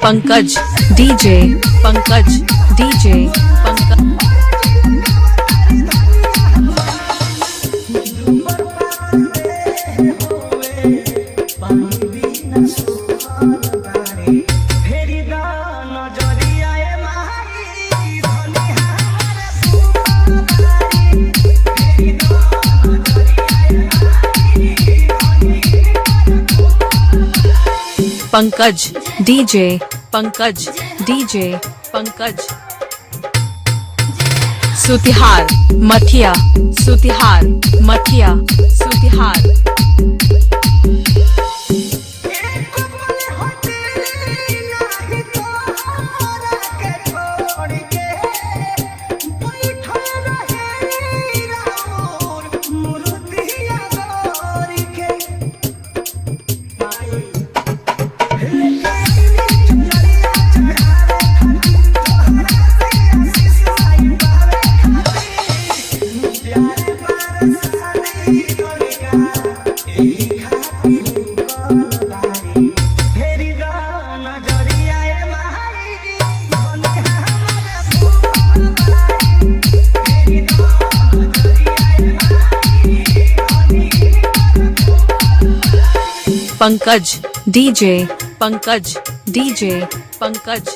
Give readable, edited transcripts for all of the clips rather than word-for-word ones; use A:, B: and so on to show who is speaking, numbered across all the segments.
A: Pankaj DJ Pankaj DJ Pankaj Pankaj DJ Pankaj DJ Pankaj Sutihar Mathiya Sutihar Mathiya Sutihar Pankaj DJ Pankaj DJ Pankaj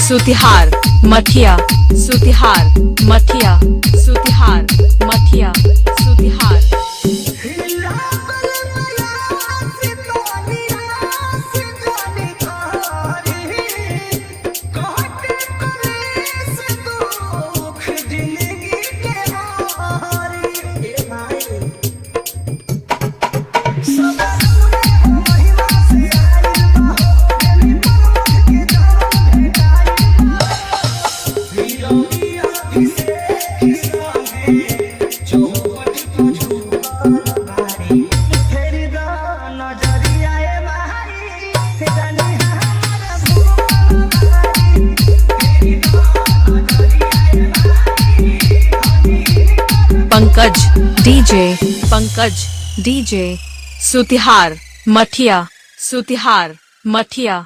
A: Sutihar Mathiya Sutihar Mathiya Sutihar Mathiya Sutihar Pankaj DJ सुतिहार Mathiya Sutihar Mathiya